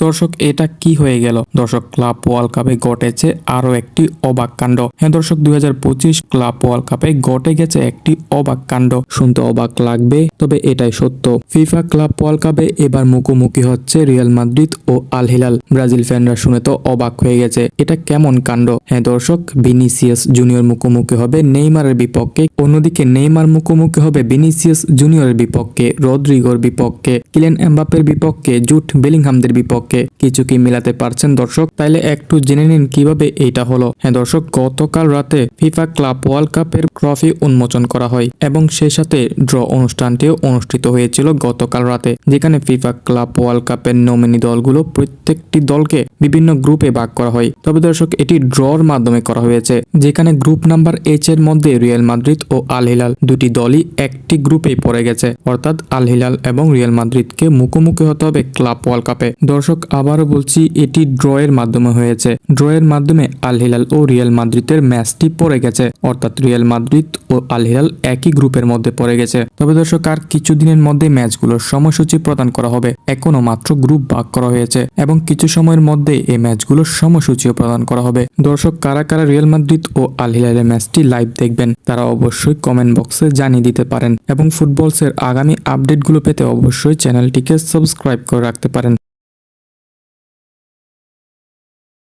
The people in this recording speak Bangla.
দর্শক এটা কি হয়ে গেল? দর্শক ক্লাব ওয়ার্ল্ড কাপে ঘটেছে আরো একটি অবাক কাণ্ড। হ্যাঁ দর্শক 2025 ক্লাব ওয়ার্ল্ড কাপে ঘটে গেছে একটি অবাক কাণ্ড। শুনতে অবাক লাগবে, তবে এটাই সত্য। ফিফা ক্লাব ওয়ার্ল্ড কাপে এবার মুখোমুখি হচ্ছে রিয়াল মাদ্রিদ ও আল হিলাল। ব্রাজিল ফ্যানরা শুনে তো অবাক হয়ে গেছে, এটা কেমন কাণ্ড? হ্যাঁ দর্শক, ভিনিসিয়াস জুনিয়র মুখোমুখি হবে নেইমারের বিপক্ষে, অন্যদিকে নেইমার মুখোমুখি হবে ভিনিসিয়াস জুনিয়রের বিপক্ষে, রদ্রিগোর বিপক্ষে, কিলিয়ান এমবাপ্পের বিপক্ষে, জুট বেলিংহামদের বিপক্ষে। কিছু কি মিলাতে পারছেন দর্শক? তাইলে একটু জেনে নিন কিভাবে এইটা হলো। হ্যাঁ দর্শক, গতকাল রাতে ফিফা ক্লাব ওয়ার্ল্ড কাপের ট্রফি উন্মোচন করা হয় এবং সেই সাথে ড্র অনুষ্ঠানটিও অনুষ্ঠিত হয়েছিল গতকাল রাতে, যেখানে ফিফা ক্লাব ওয়ার্ল্ড কাপের নমিনি দলগুলো প্রত্যেকটি দলকে বিভিন্ন গ্রুপে ভাগ করা হয়। তবে দর্শক, এটি ড্রর মাধ্যমে করা হয়েছে, যেখানে গ্রুপ নাম্বার এইচ এর মধ্যে রিয়াল মাদ্রিদ ও আল হিলাল দুটি দলই একটি গ্রুপেই পড়ে গেছে, অর্থাৎ আল হিলাল এবং রিয়াল মাদ্রিদকে মুখোমুখি হতে হবে ক্লাব ওয়ার্ল্ড কাপে। দর্শক আবারও বলছি, এটি ড্র এর মাধ্যমে হয়েছে। ড্র এর মাধ্যমে আল হিলাল ও রিয়াল মাদ্রিদের ম্যাচটি পড়ে গেছে, অর্থাৎ রিয়াল মাদ্রিদ ও আল হিলাল একই গ্রুপের মধ্যে পড়ে গেছে। তবে দর্শক, আর কিছুদিনের মধ্যে ম্যাচগুলোর সময়সূচি প্রদান করা হবে। এখনো মাত্র গ্রুপ ভাগ করা হয়েছে এবং কিছু সময়ের মধ্যে এই ম্যাচগুলোর সময়সূচিও প্রদান করা হবে। দর্শক, কারা কারা রিয়াল মাদ্রিদ ও আল হিলালের ম্যাচটি লাইভ দেখবেন তারা অবশ্যই কমেন্ট বক্সে জানিয়ে দিতে পারেন এবং ফুটবলসের আগামী আপডেটগুলো পেতে অবশ্যই চ্যানেলটিকে সাবস্ক্রাইব করে রাখতে পারেন।